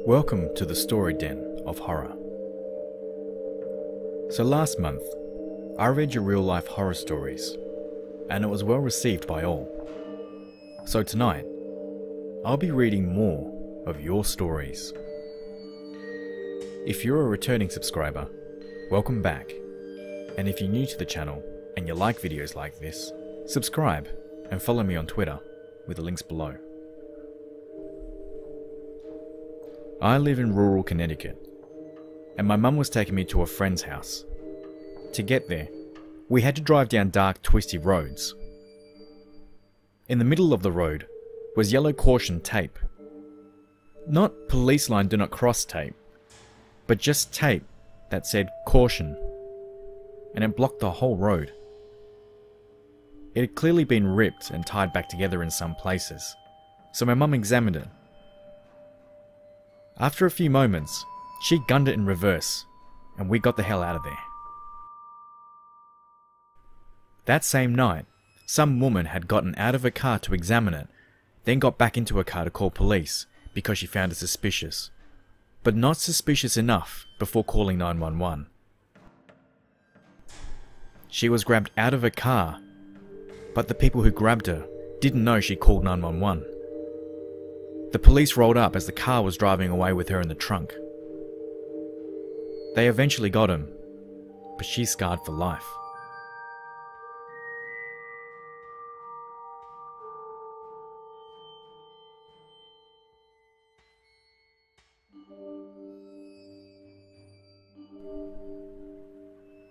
Welcome to the story den of horror. So last month, I read your real life horror stories, and it was well received by all. So tonight, I'll be reading more of your stories. If you're a returning subscriber, welcome back. And if you're new to the channel and you like videos like this, subscribe and follow me on Twitter with the links below. I live in rural Connecticut, and my mum was taking me to a friend's house. To get there, we had to drive down dark, twisty roads. In the middle of the road was yellow caution tape. Not police line do not cross tape, but just tape that said caution, and it blocked the whole road. It had clearly been ripped and tied back together in some places, so my mum examined it. After a few moments, she gunned it in reverse, and we got the hell out of there. That same night, some woman had gotten out of a car to examine it, then got back into a car to call police because she found it suspicious, but not suspicious enough before calling 911. She was grabbed out of a car, but the people who grabbed her didn't know she called 911. The police rolled up as the car was driving away with her in the trunk. They eventually got him, but she's scarred for life.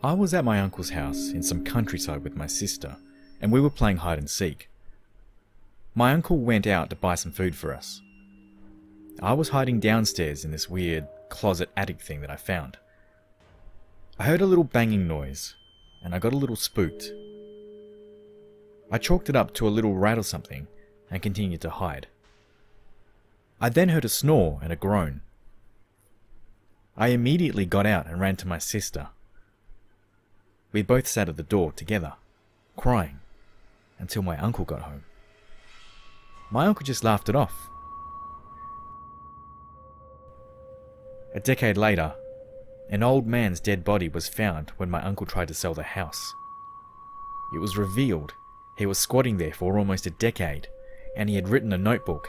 I was at my uncle's house in some countryside with my sister, and we were playing hide and seek. My uncle went out to buy some food for us. I was hiding downstairs in this weird closet attic thing that I found. I heard a little banging noise, and I got a little spooked. I chalked it up to a little rat or something, and continued to hide. I then heard a snore and a groan. I immediately got out and ran to my sister. We both sat at the door together, crying, until my uncle got home. My uncle just laughed it off. A decade later, an old man's dead body was found when my uncle tried to sell the house. It was revealed he was squatting there for almost a decade, and he had written a notebook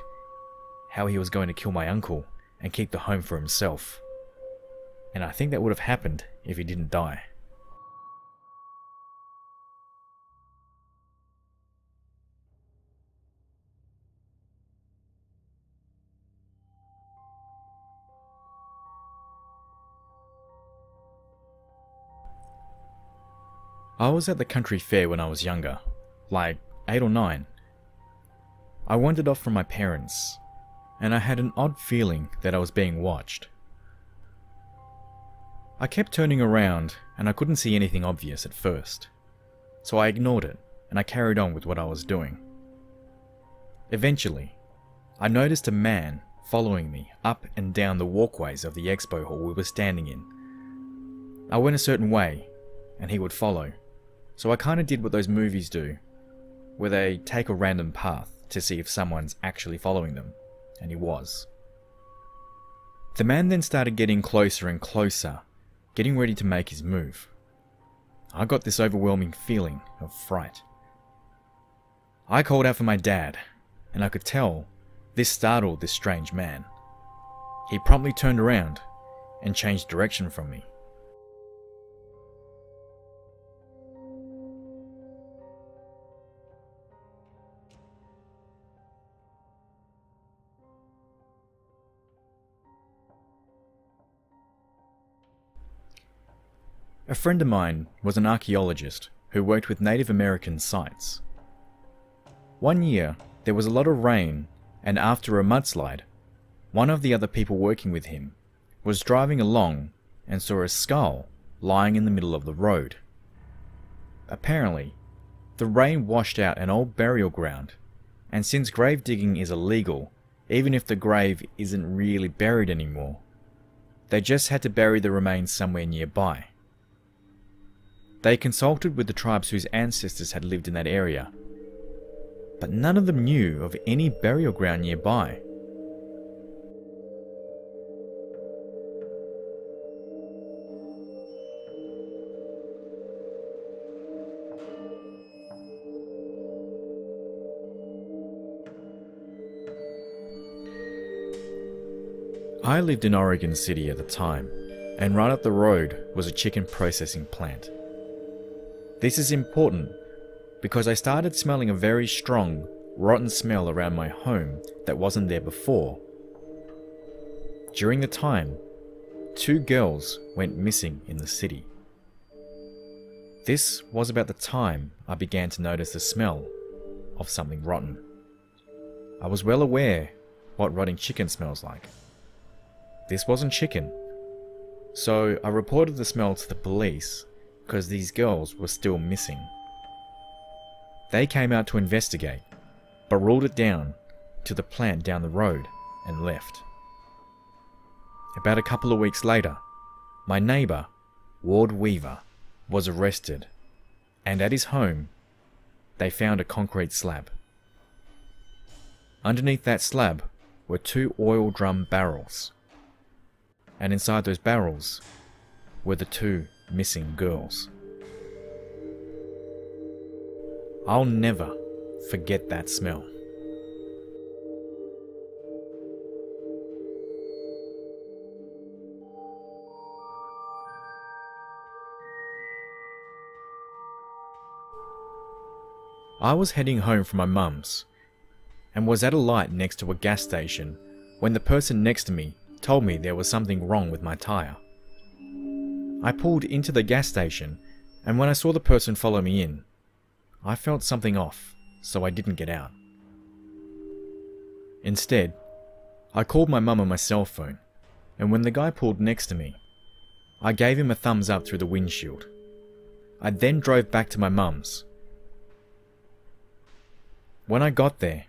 how he was going to kill my uncle and keep the home for himself. And I think that would have happened if he didn't die. I was at the country fair when I was younger, like 8 or 9. I wandered off from my parents, and I had an odd feeling that I was being watched. I kept turning around, and I couldn't see anything obvious at first, so I ignored it, and I carried on with what I was doing. Eventually, I noticed a man following me up and down the walkways of the expo hall we were standing in. I went a certain way, and he would follow. So I kind of did what those movies do, where they take a random path to see if someone's actually following them, and he was. The man then started getting closer and closer, getting ready to make his move. I got this overwhelming feeling of fright. I called out for my dad, and I could tell this startled this strange man. He promptly turned around and changed direction from me. A friend of mine was an archaeologist who worked with Native American sites. One year, there was a lot of rain, and after a mudslide, one of the other people working with him was driving along and saw a skull lying in the middle of the road. Apparently, the rain washed out an old burial ground, and since grave digging is illegal, even if the grave isn't really buried anymore, they just had to bury the remains somewhere nearby. They consulted with the tribes whose ancestors had lived in that area, but none of them knew of any burial ground nearby. I lived in Oregon City at the time, and right up the road was a chicken processing plant. This is important because I started smelling a very strong, rotten smell around my home that wasn't there before. During the time, 2 girls went missing in the city. This was about the time I began to notice the smell of something rotten. I was well aware what rotting chicken smells like. This wasn't chicken, so I reported the smell to the police because these girls were still missing. They came out to investigate, but ruled it down to the plant down the road and left. About a couple of weeks later, my neighbour, Ward Weaver, was arrested, and at his home, they found a concrete slab. Underneath that slab were 2 oil drum barrels, and inside those barrels were the 2 missing girls. I'll never forget that smell. I was heading home from my mum's and was at a light next to a gas station when the person next to me told me there was something wrong with my tyre. I pulled into the gas station, and when I saw the person follow me in, I felt something off, so I didn't get out. Instead, I called my mum on my cell phone, and when the guy pulled next to me, I gave him a thumbs up through the windshield. I then drove back to my mum's. When I got there,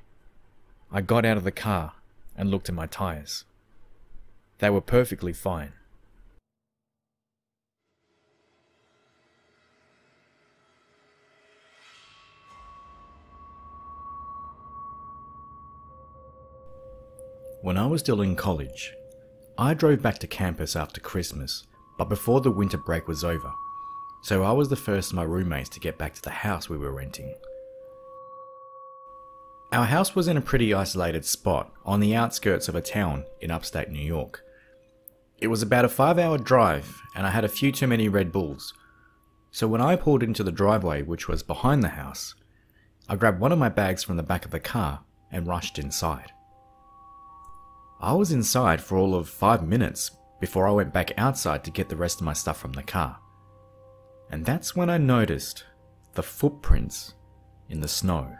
I got out of the car and looked at my tyres. They were perfectly fine. When I was still in college, I drove back to campus after Christmas, but before the winter break was over, so I was the first of my roommates to get back to the house we were renting. Our house was in a pretty isolated spot on the outskirts of a town in upstate New York. It was about a 5-hour drive, and I had a few too many Red Bulls, so when I pulled into the driveway which was behind the house, I grabbed one of my bags from the back of the car and rushed inside. I was inside for all of 5 minutes before I went back outside to get the rest of my stuff from the car. And that's when I noticed the footprints in the snow.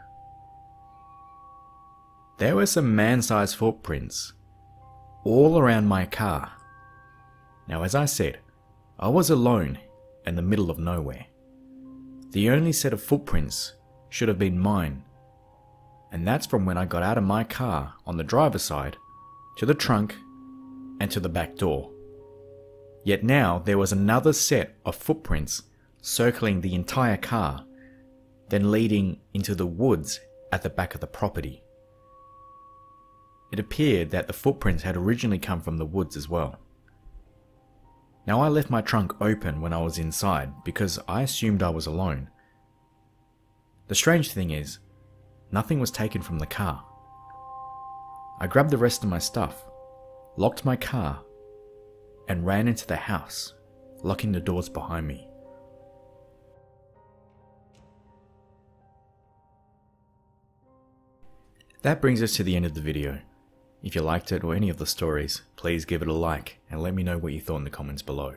There were some man-sized footprints all around my car. Now, as I said, I was alone in the middle of nowhere. The only set of footprints should have been mine, and that's from when I got out of my car on the driver's side to the trunk and to the back door. Yet now there was another set of footprints circling the entire car, then leading into the woods at the back of the property. It appeared that the footprints had originally come from the woods as well. Now, I left my trunk open when I was inside because I assumed I was alone. The strange thing is, nothing was taken from the car. I grabbed the rest of my stuff, locked my car, and ran into the house, locking the doors behind me. That brings us to the end of the video. If you liked it or any of the stories, please give it a like and let me know what you thought in the comments below.